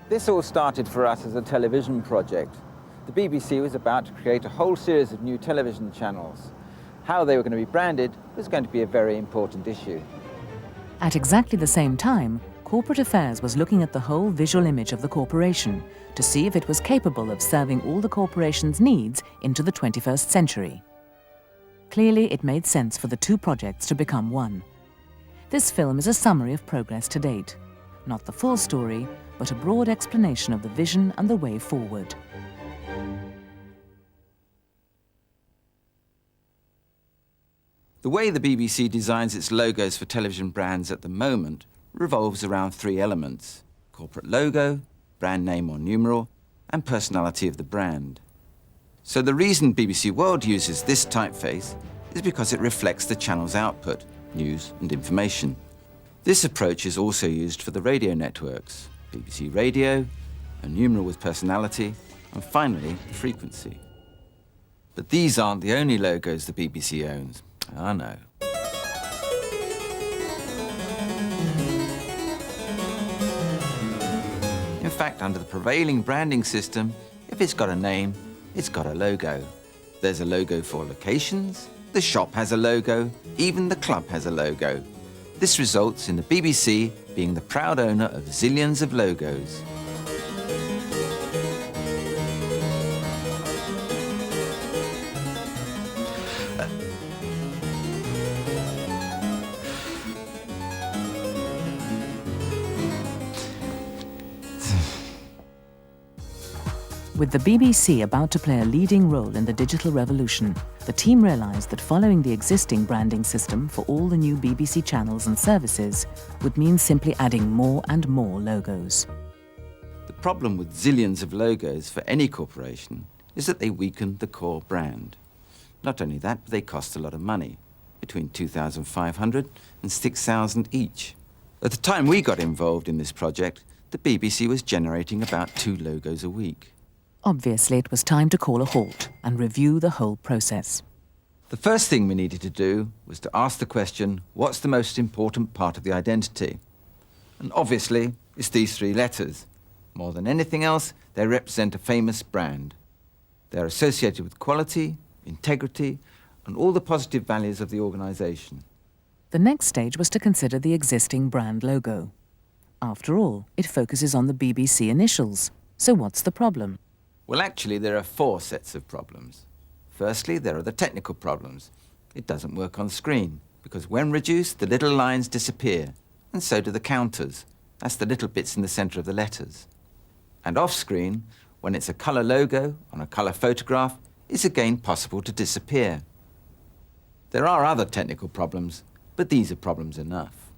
This all started for us as a television project. The BBC was about to create a whole series of new television channels. How they were going to be branded was going to be a very important issue. At exactly the same time, Corporate Affairs was looking at the whole visual image of the corporation to see if it was capable of serving all the corporation's needs into the 21st century. Clearly, it made sense for the two projects to become one. This film is a summary of progress to date. Not the full story, but a broad explanation of the vision and the way forward. The way the BBC designs its logos for television brands at the moment revolves around three elements: corporate logo, brand name or numeral, and personality of the brand. So the reason BBC World uses this typeface is because it reflects the channel's output, news and information. This approach is also used for the radio networks, BBC Radio, a numeral with personality, and finally, frequency. But these aren't the only logos the BBC owns. I know. In fact, under the prevailing branding system, if it's got a name, it's got a logo. There's a logo for locations, the shop has a logo, even the club has a logo. This results in the BBC being the proud owner of zillions of logos. With the BBC about to play a leading role in the digital revolution, the team realised that following the existing branding system for all the new BBC channels and services would mean simply adding more and more logos. The problem with zillions of logos for any corporation is that they weaken the core brand. Not only that, but they cost a lot of money, between $2,500 and $6,000 each. At the time we got involved in this project, the BBC was generating about 2 logos a week. Obviously, it was time to call a halt and review the whole process. The first thing we needed to do was to ask the question, what's the most important part of the identity? And obviously, it's these 3 letters. More than anything else, they represent a famous brand. They're associated with quality, integrity, and all the positive values of the organisation. The next stage was to consider the existing brand logo. After all, it focuses on the BBC initials. So what's the problem? Well, actually, there are 4 sets of problems. Firstly, there are the technical problems. It doesn't work on screen, because when reduced, the little lines disappear, and so do the counters. That's the little bits in the centre of the letters. And off-screen, when it's a colour logo on a colour photograph, it's again possible to disappear. There are other technical problems, but these are problems enough.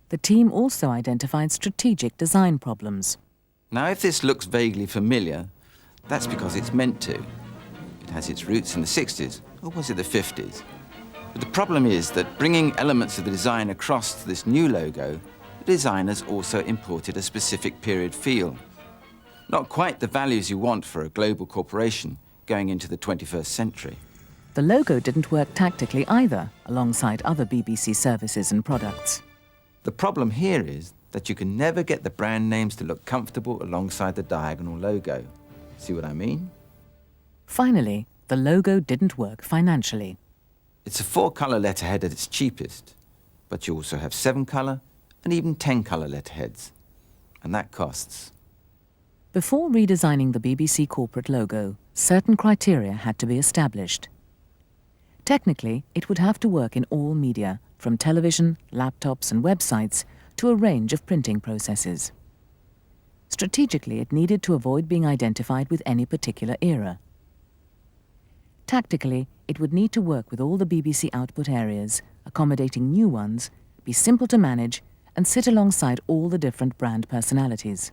The team also identified strategic design problems. Now, if this looks vaguely familiar, that's because it's meant to. It has its roots in the 60s, or was it the 50s? But the problem is that bringing elements of the design across to this new logo, the designers also imported a specific period feel. Not quite the values you want for a global corporation going into the 21st century. The logo didn't work tactically either, alongside other BBC services and products. The problem here is that you can never get the brand names to look comfortable alongside the diagonal logo. See what I mean? Finally, the logo didn't work financially. It's a 4-colour letterhead at its cheapest, but you also have 7-colour and even 10-colour letterheads, and that costs. Before redesigning the BBC corporate logo, certain criteria had to be established. Technically, it would have to work in all media, from television, laptops and websites to a range of printing processes. Strategically, it needed to avoid being identified with any particular era. Tactically, it would need to work with all the BBC output areas, accommodating new ones, be simple to manage, and sit alongside all the different brand personalities.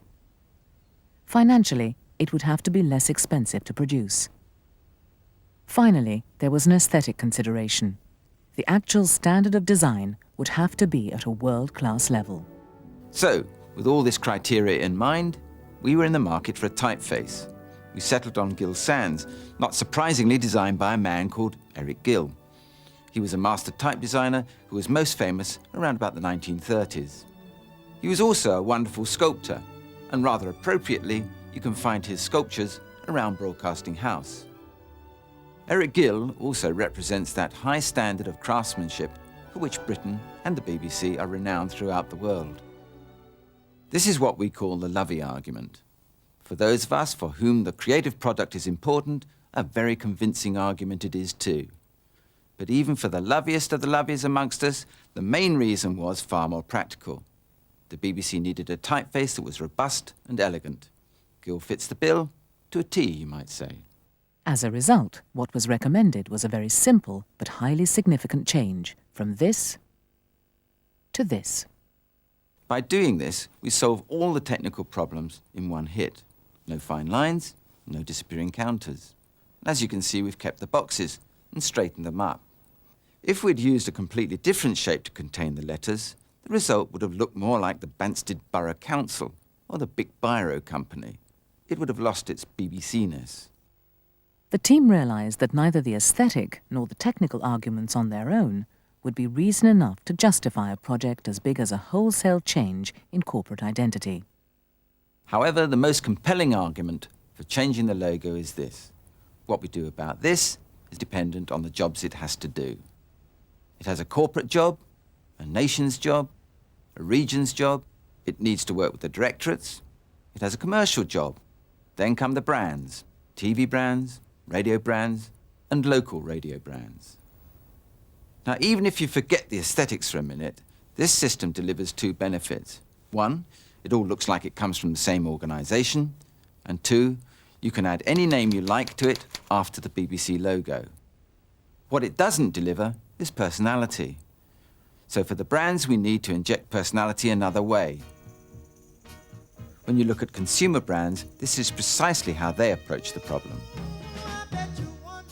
Financially, it would have to be less expensive to produce. Finally, there was an aesthetic consideration. The actual standard of design would have to be at a world-class level. So, with all this criteria in mind, we were in the market for a typeface. We settled on Gill Sans, not surprisingly designed by a man called Eric Gill. He was a master type designer who was most famous around about the 1930s. He was also a wonderful sculptor, and rather appropriately, you can find his sculptures around Broadcasting House. Eric Gill also represents that high standard of craftsmanship for which Britain and the BBC are renowned throughout the world. This is what we call the Lovey argument. For those of us for whom the creative product is important, a very convincing argument it is too. But even for the loveliest of the lovies amongst us, the main reason was far more practical. The BBC needed a typeface that was robust and elegant. Gill fits the bill to a T, you might say. As a result, what was recommended was a very simple but highly significant change from this to this. By doing this, we solve all the technical problems in one hit. No fine lines, no disappearing counters. As you can see, we've kept the boxes and straightened them up. If we'd used a completely different shape to contain the letters, the result would have looked more like the Banstead Borough Council or the Big Biro Company. It would have lost its BBC-ness. The team realised that neither the aesthetic nor the technical arguments on their own would be reason enough to justify a project as big as a wholesale change in corporate identity. However, the most compelling argument for changing the logo is this. What we do about this is dependent on the jobs it has to do. It has a corporate job, a nation's job, a region's job. It needs to work with the directorates. It has a commercial job. Then come the brands, TV brands, radio brands, and local radio brands. Now, even if you forget the aesthetics for a minute, this system delivers two benefits. One, it all looks like it comes from the same organisation. And two, you can add any name you like to it after the BBC logo. What it doesn't deliver is personality. So for the brands, we need to inject personality another way. When you look at consumer brands, this is precisely how they approach the problem.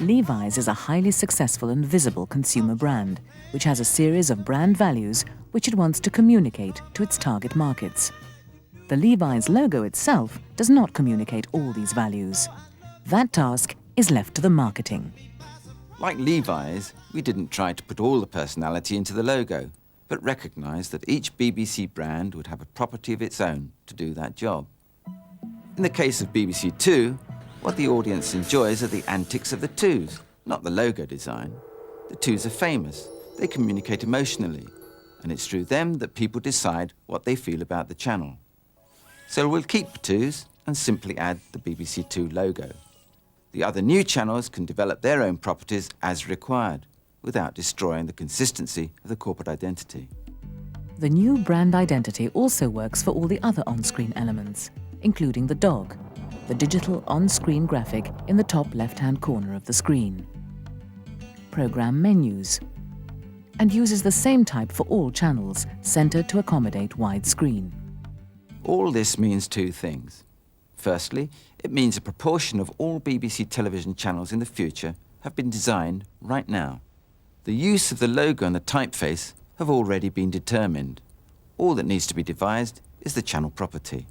Levi's is a highly successful and visible consumer brand, which has a series of brand values which it wants to communicate to its target markets. The Levi's logo itself does not communicate all these values. That task is left to the marketing. Like Levi's, we didn't try to put all the personality into the logo, but recognised that each BBC brand would have a property of its own to do that job. In the case of BBC Two, what the audience enjoys are the antics of the Twos, not the logo design. The Twos are famous, they communicate emotionally, and it's through them that people decide what they feel about the channel. So we'll keep the Twos and simply add the BBC Two logo. The other new channels can develop their own properties as required, without destroying the consistency of the corporate identity. The new brand identity also works for all the other on-screen elements, including the dog, the digital on-screen graphic in the top left-hand corner of the screen, program menus, and uses the same type for all channels, centred to accommodate widescreen. All this means two things. Firstly, it means a proportion of all BBC television channels in the future have been designed right now. The use of the logo and the typeface have already been determined. All that needs to be devised is the channel property.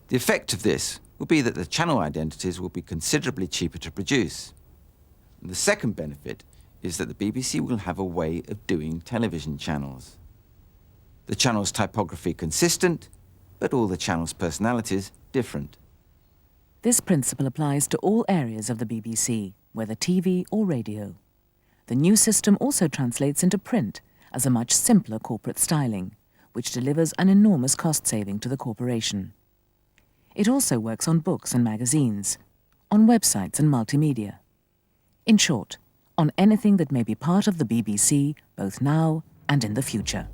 The effect of this will be that the channel identities will be considerably cheaper to produce. And the second benefit is that the BBC will have a way of doing television channels. The channel's typography consistent, but all the channel's personalities different. This principle applies to all areas of the BBC, whether TV or radio. The new system also translates into print as a much simpler corporate styling, which delivers an enormous cost saving to the corporation. It also works on books and magazines, on websites and multimedia. In short, on anything that may be part of the BBC both now and in the future.